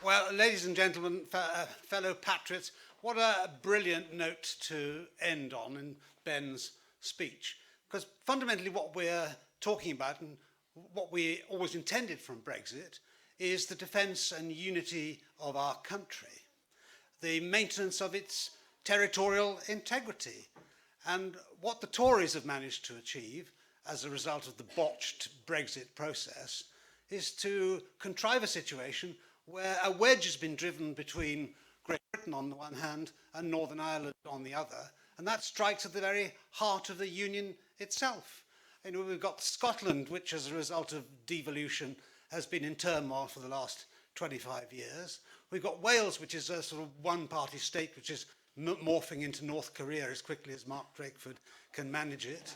Well, ladies and gentlemen, fellow patriots, what a brilliant note to end on in Ben's speech. Because fundamentally what we're talking about and what we always intended from Brexit is the defence and unity of our country, the maintenance of its territorial integrity. And what the Tories have managed to achieve as a result of the botched Brexit process is to contrive a situation where a wedge has been driven between Great Britain on the one hand and Northern Ireland on the other, and that strikes at the very heart of the Union itself. You know, we've got Scotland, which as a result of devolution has been in turmoil for the last 25 years. We've got Wales, which is a sort of one-party state which is morphing into North Korea as quickly as Mark Drakeford can manage it.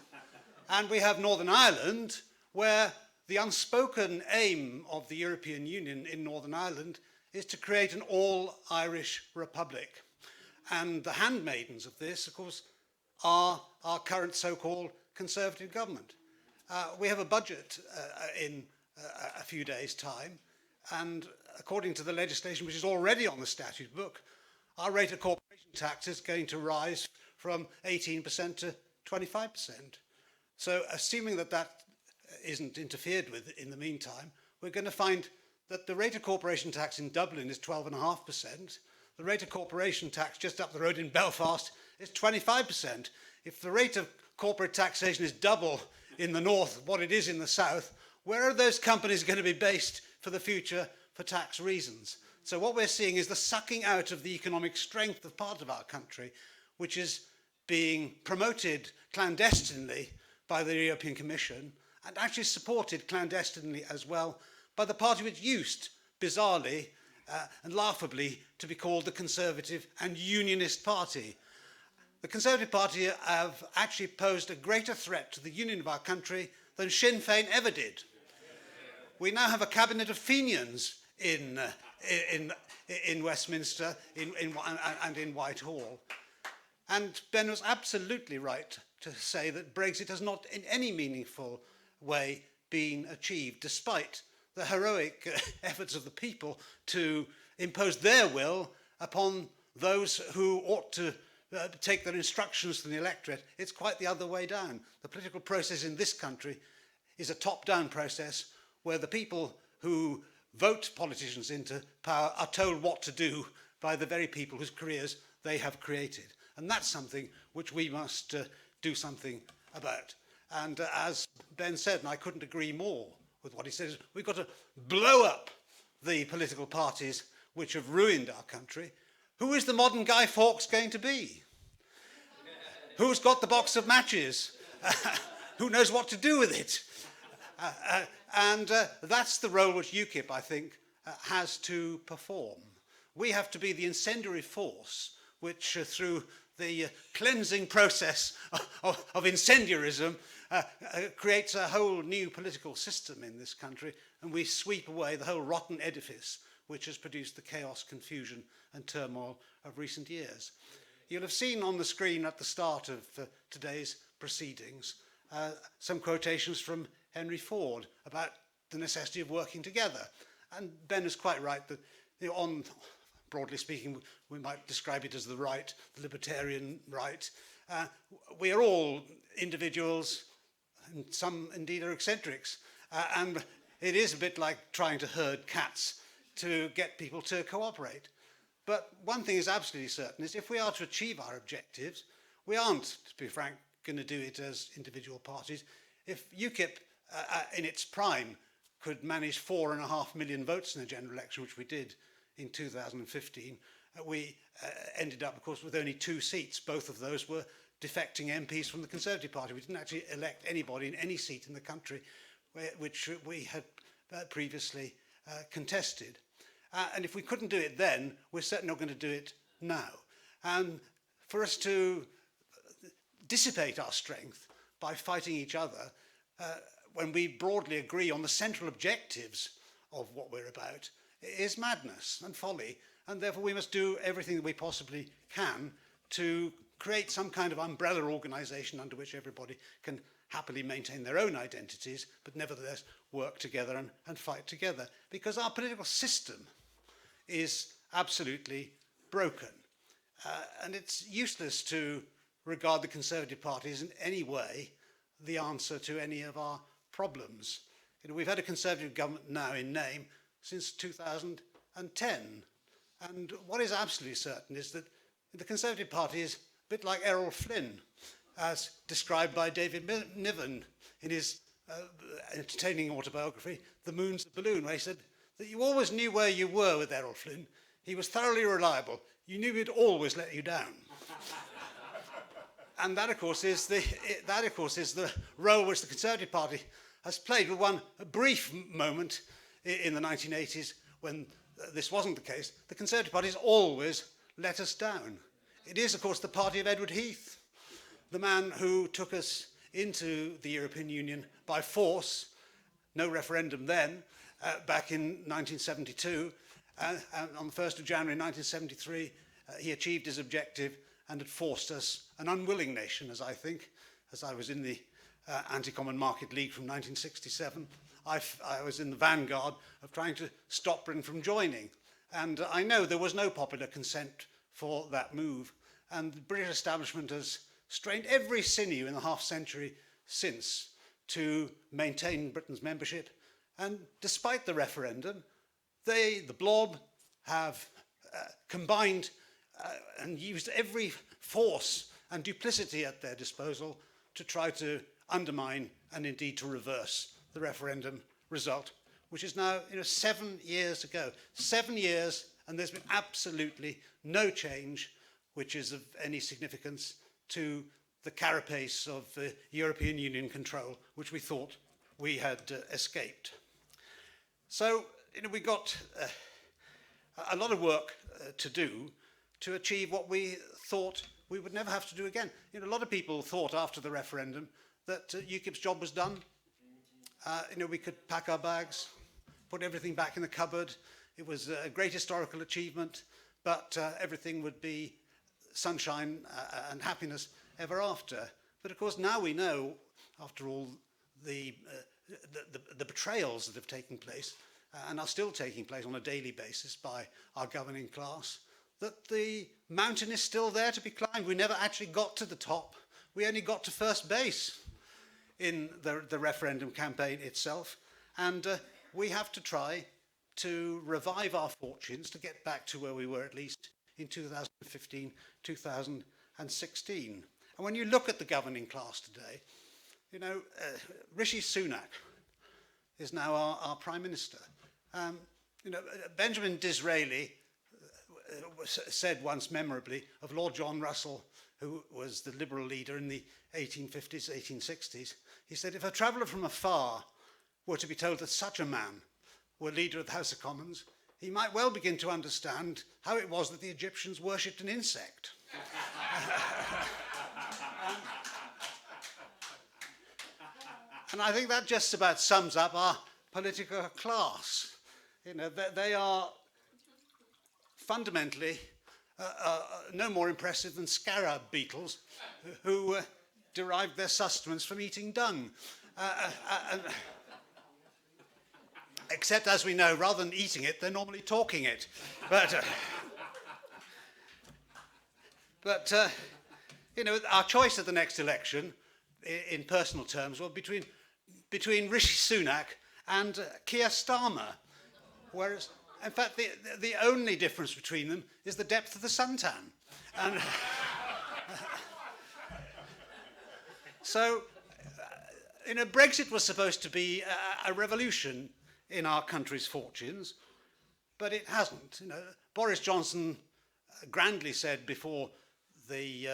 And we have Northern Ireland, where the unspoken aim of the European Union in Northern Ireland is to create an all-Irish republic. And the handmaidens of this, of course, are our current so-called Conservative government. We have a budget in a few days' time, and according to the legislation which is already on the statute book, our rate of corporation tax is going to rise from 18% to 25%. So assuming that that isn't interfered with in the meantime, we're going to find that the rate of corporation tax in Dublin is 12.5%. The rate of corporation tax just up the road in Belfast is 25%. If the rate of corporate taxation is double in the north what it is in the south, where are those companies going to be based for the future for tax reasons? So what we're seeing is the sucking out of the economic strength of part of our country, which is being promoted clandestinely by the European Commission and actually supported clandestinely as well by the party which used, bizarrely and laughably, to be called the Conservative and Unionist Party. The Conservative Party have actually posed a greater threat to the union of our country than Sinn Féin ever did. We now have a cabinet of Fenians in Westminster and in Whitehall. And Ben was absolutely right to say that Brexit has not in any meaningful way been achieved, despite the heroic efforts of the people to impose their will upon those who ought to take their instructions from the electorate. It's quite the other way down. The political process in this country is a top-down process where the people who vote politicians into power are told what to do by the very people whose careers they have created. And that's something which we must do something about. And as Ben said, and I couldn't agree more with what he said, is we've got to blow up the political parties which have ruined our country. Who is the modern Guy Fawkes going to be? Who's got the box of matches? Who knows what to do with it? And that's the role which UKIP, I think, has to perform. We have to be the incendiary force which, through the cleansing process of incendiarism, creates a whole new political system in this country, and we sweep away the whole rotten edifice which has produced the chaos, confusion and turmoil of recent years. You'll have seen on the screen at the start of today's proceedings some quotations from Henry Ford about the necessity of working together. And Ben is quite right that, you know, on, broadly speaking, we might describe it as the right, the libertarian right. We are all individuals, and some indeed are eccentrics. And it is a bit like trying to herd cats to get people to cooperate. But one thing is absolutely certain, is if we are to achieve our objectives, we aren't, to be frank, going to do it as individual parties. If UKIP, in its prime, could manage 4.5 million votes in the general election, which we did in 2015, we ended up, of course, with only 2 seats. Both of those were defecting MPs from the Conservative Party. We didn't actually elect anybody in any seat in the country which we had previously contested. And if we couldn't do it then, we're certainly not going to do it now. And for us to dissipate our strength by fighting each other, when we broadly agree on the central objectives of what we're about, is madness and folly. And therefore we must do everything that we possibly can to create some kind of umbrella organisation under which everybody can happily maintain their own identities, but nevertheless work together and fight together. Because our political system is absolutely broken. And it's useless to regard the Conservative Party as in any way the answer to any of our problems. You know, we've had a Conservative government now in name since 2010. And what is absolutely certain is that the Conservative Party is a bit like Errol Flynn, as described by David Niven in his entertaining autobiography, The Moon's the Balloon, where he said that you always knew where you were with Errol Flynn. He was thoroughly reliable. You knew he'd always let you down. And that, of course, is the role which the Conservative Party has played, with one brief moment in the 1980s when this wasn't the case. The Conservative Party has always let us down. It is, of course, the party of Edward Heath, the man who took us into the European Union by force, no referendum then, back in 1972. And on the 1st of January 1973, he achieved his objective and had forced us, an unwilling nation, as I think, as I was in the Anti-Common Market League from 1967, I was in the vanguard of trying to stop Britain from joining. And I know there was no popular consent for that move. And the British establishment has strained every sinew in the half century since to maintain Britain's membership. And despite the referendum, the blob, have combined and used every force and duplicity at their disposal to try to undermine and indeed to reverse the referendum result, which is now 7 years ago. 7 years, and there's been absolutely no change which is of any significance to the carapace of European Union control, which we thought we had escaped. So we got a lot of work to do to achieve what we thought we would never have to do again. A lot of people thought after the referendum that UKIP's job was done. We could pack our bags, put everything back in the cupboard. It was a great historical achievement, but everything would be sunshine and happiness ever after. But of course, now we know, after all the betrayals that have taken place and are still taking place on a daily basis by our governing class, that the mountain is still there to be climbed. We never actually got to the top. We only got to first base in the referendum campaign itself. And we have to try to revive our fortunes to get back to where we were at least in 2015, 2016. And when you look at the governing class today, Rishi Sunak is now our Prime Minister. Benjamin Disraeli said once memorably of Lord John Russell, who was the Liberal leader in the 1850s, 1860s, he said, if a traveller from afar were to be told that such a man were leader of the House of Commons, he might well begin to understand how it was that the Egyptians worshipped an insect. And I think that just about sums up our political class. They are fundamentally no more impressive than scarab beetles who derived their sustenance from eating dung. Except, as we know, rather than eating it, they're normally talking it. But our choice at the next election, in personal terms, was between Rishi Sunak and Keir Starmer. Whereas, in fact, the only difference between them is the depth of the suntan. And so, Brexit was supposed to be a revolution in our country's fortunes, but it hasn't. Boris Johnson grandly said before the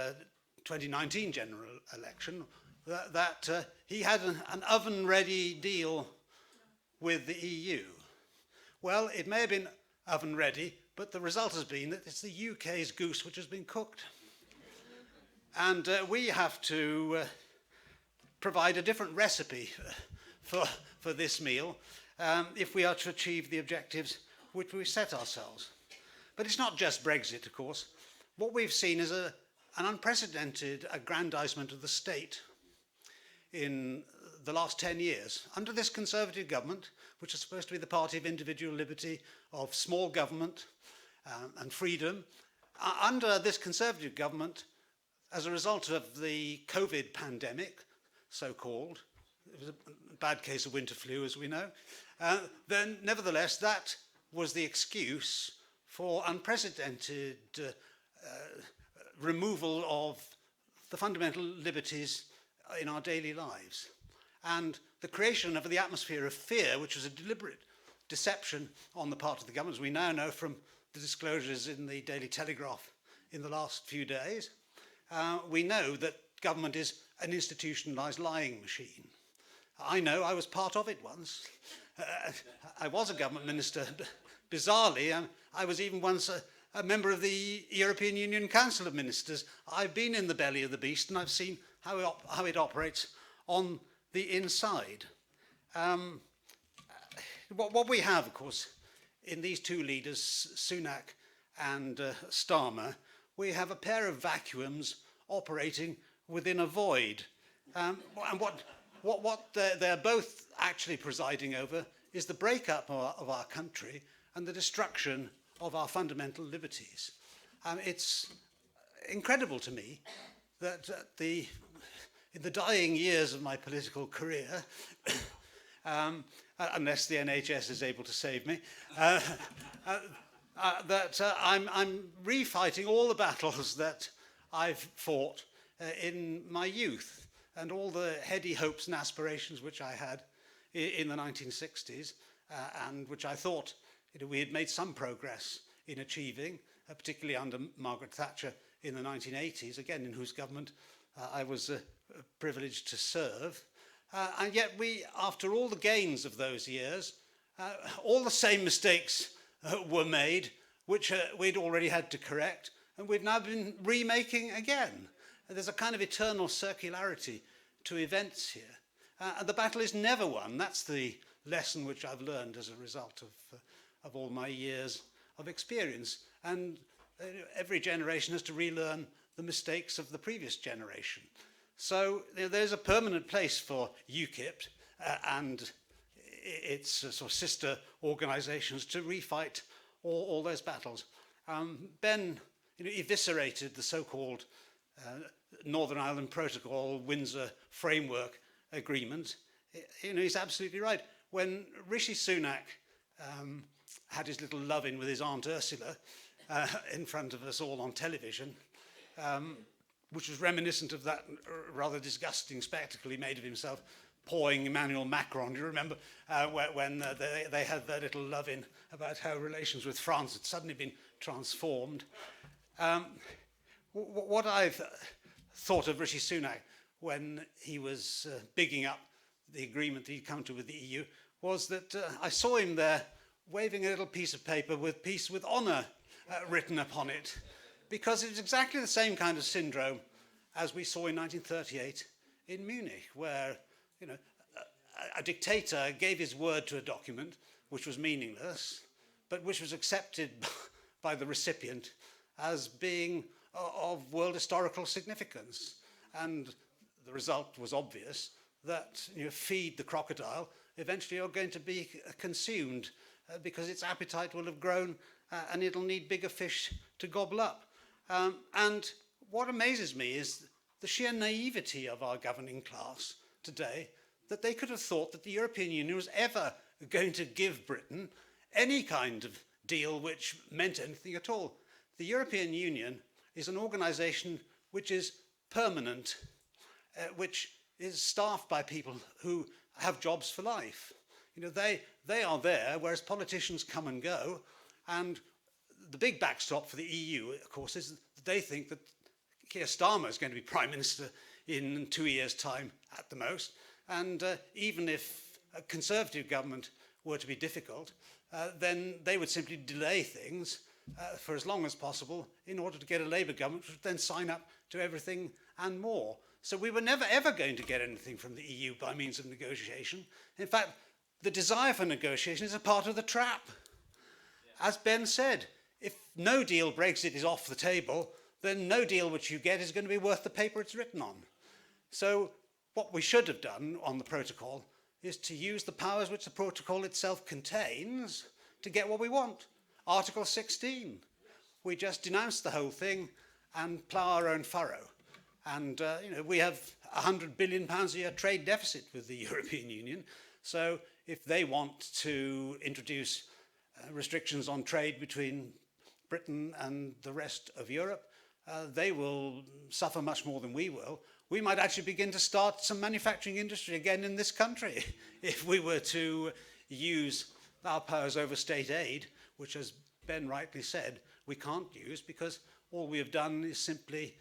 2019 general election that he had an oven-ready deal with the EU. Well, it may have been oven-ready, but the result has been that it's the UK's goose which has been cooked. And we have to provide a different recipe for this meal if we are to achieve the objectives which we set ourselves. But it's not just Brexit, of course. What we've seen is an unprecedented aggrandizement of the state in the last 10 years. Under this Conservative government, which is supposed to be the party of individual liberty, of small government and freedom, under this Conservative government, as a result of the COVID pandemic, so-called, it was a bad case of winter flu, as we know, then nevertheless, that was the excuse for unprecedented removal of the fundamental liberties in our daily lives. And the creation of the atmosphere of fear, which was a deliberate deception on the part of the government, as we now know from the disclosures in the Daily Telegraph in the last few days, we know that government is an institutionalised lying machine. I know, I was part of it once. I was a government minister. Bizarrely, I was even once a member of the European Union Council of Ministers. I've been in the belly of the beast and I've seen how it operates on the inside. What we have, of course, in these two leaders, Sunak and Starmer, we have a pair of vacuums operating within a void. And what they're both actually presiding over is the breakup of our country and the destruction of our fundamental liberties. It's incredible to me that in the dying years of my political career, unless the NHS is able to save me, that I'm refighting all the battles that I've fought in my youth and all the heady hopes and aspirations which I had in the 1960s and which I thought we had made some progress in achieving, particularly under Margaret Thatcher in the 1980s, again in whose government I was privileged to serve. And yet we, after all the gains of those years, all the same mistakes were made, which we'd already had to correct, and we've now been remaking again. There's a kind of eternal circularity to events here. And the battle is never won. That's the lesson which I've learned as a result of all my years of experience. And every generation has to relearn the mistakes of the previous generation. So there's a permanent place for UKIP and its sort of sister organisations to refight all those battles. Ben eviscerated the so-called Northern Ireland Protocol, Windsor Framework Agreement. He's absolutely right. When Rishi Sunak had his little love-in with his Aunt Ursula in front of us all on television, which was reminiscent of that rather disgusting spectacle he made of himself pawing Emmanuel Macron. Do you remember when they had their little love-in about how relations with France had suddenly been transformed? What I've thought of Rishi Sunak when he was bigging up the agreement that he'd come to with the EU was that I saw him there waving a little piece of paper with "Peace with Honour" written upon it, because it was exactly the same kind of syndrome as we saw in 1938 in Munich, where a dictator gave his word to a document which was meaningless, but which was accepted by the recipient as being of world historical significance. And the result was obvious, that feed the crocodile, eventually you're going to be consumed because its appetite will have grown and it'll need bigger fish to gobble up. And what amazes me is the sheer naivety of our governing class today, that they could have thought that the European Union was ever going to give Britain any kind of deal which meant anything at all. The European Union is an organisation which is permanent, which is staffed by people who have jobs for life. They are there, whereas politicians come and go. And the big backstop for the EU, of course, is that they think that Keir Starmer is going to be Prime Minister in 2 years' time at the most. And even if a Conservative government were to be difficult, then they would simply delay things for as long as possible in order to get a Labour government, which would then sign up to everything and more. So we were never ever going to get anything from the EU by means of negotiation. In fact, the desire for negotiation is a part of the trap. As Ben said, if no deal Brexit is off the table, then no deal which you get is going to be worth the paper it's written on. So what we should have done on the protocol is to use the powers which the protocol itself contains to get what we want. Article 16. We just denounce the whole thing and plough our own furrow. And we have £100 billion a year trade deficit with the European Union. So if they want to introduce restrictions on trade between Britain and the rest of Europe, they will suffer much more than we will. We might actually begin to start some manufacturing industry again in this country if we were to use our powers over state aid, which, as Ben rightly said, we can't use because all we have done is simply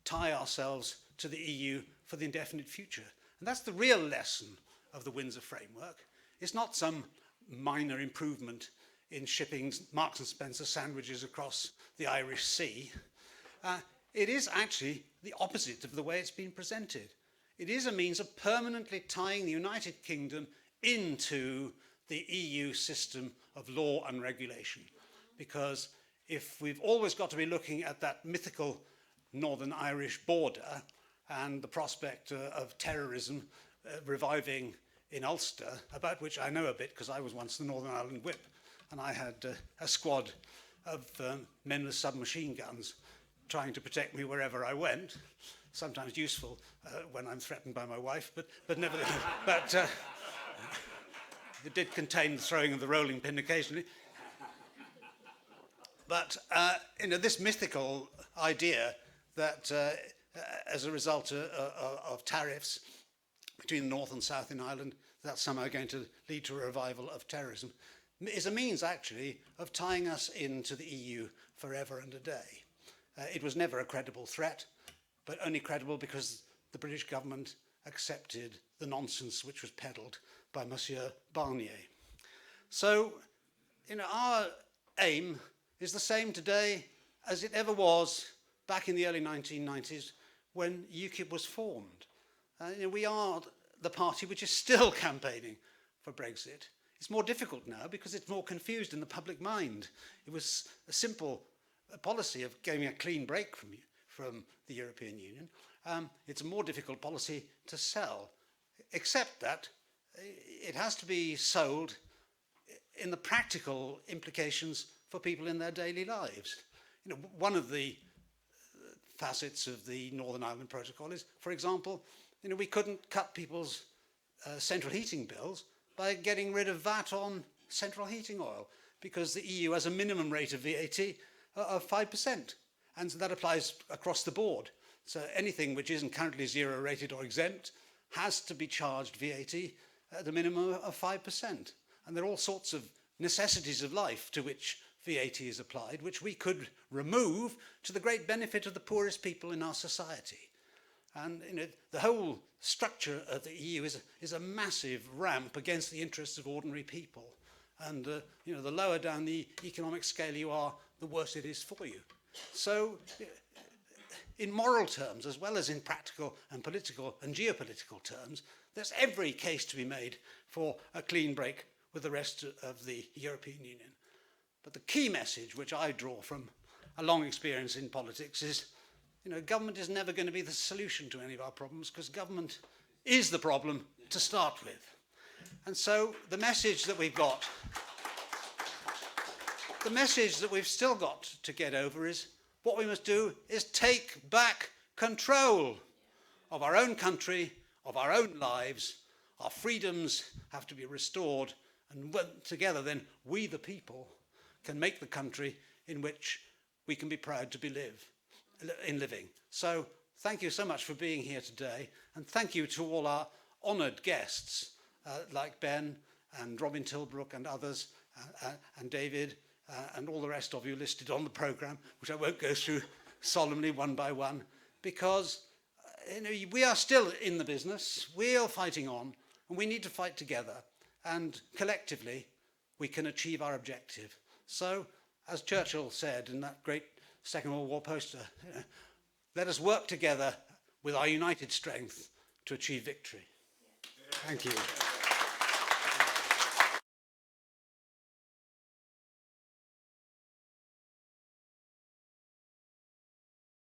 tie ourselves to the EU for the indefinite future. And that's the real lesson of the Windsor Framework. It's not some minor improvement in shipping Marks and Spencer sandwiches across the Irish Sea. It is actually the opposite of the way it's been presented. It is a means of permanently tying the United Kingdom into the EU system of law and regulation. Because if we've always got to be looking at that mythical Northern Irish border and the prospect of terrorism reviving in Ulster, about which I know a bit because I was once the Northern Ireland whip, and I had a squad of men with submachine guns trying to protect me wherever I went. Sometimes useful when I'm threatened by my wife, but nevertheless, it did contain the throwing of the rolling pin occasionally. But this mythical idea that as a result of tariffs between the North and South in Ireland, that's somehow going to lead to a revival of terrorism, is a means actually of tying us into the EU forever and a day. It was never a credible threat, but only credible because the British government accepted the nonsense which was peddled by Monsieur Barnier. So, our aim is the same today as it ever was back in the early 1990s when UKIP was formed. We are the party which is still campaigning for Brexit. It's more difficult now because it's more confused in the public mind. It was a simple policy of getting a clean break from the European Union. It's a more difficult policy to sell, except that it has to be sold in the practical implications for people in their daily lives. One of the facets of the Northern Ireland Protocol is, for example, we couldn't cut people's central heating bills by getting rid of VAT on central heating oil, because the EU has a minimum rate of VAT of 5%, and so that applies across the board. So anything which isn't currently zero rated or exempt has to be charged VAT at a minimum of 5%. And there are all sorts of necessities of life to which VAT is applied, which we could remove to the great benefit of the poorest people in our society. And the whole structure of the EU is a massive ramp against the interests of ordinary people. And the lower down the economic scale you are, the worse it is for you. So in moral terms, as well as in practical and political and geopolitical terms, there's every case to be made for a clean break with the rest of the European Union. But the key message which I draw from a long experience in politics is, government is never going to be the solution to any of our problems, because government is the problem to start with. And so the message that we've still got to get over is what we must do is take back control of our own country, of our own lives. Our freedoms have to be restored, and together then we the people can make the country in which we can be proud to be living. So thank you so much for being here today, and thank you to all our honoured guests like Ben and Robin Tilbrook and others, and David, and all the rest of you listed on the programme, which I won't go through solemnly one by one, because we are still in the business, we're fighting on, and we need to fight together, and collectively we can achieve our objective. So, as Churchill said in that great Second World War poster, let us work together with our united strength to achieve victory. Thank you.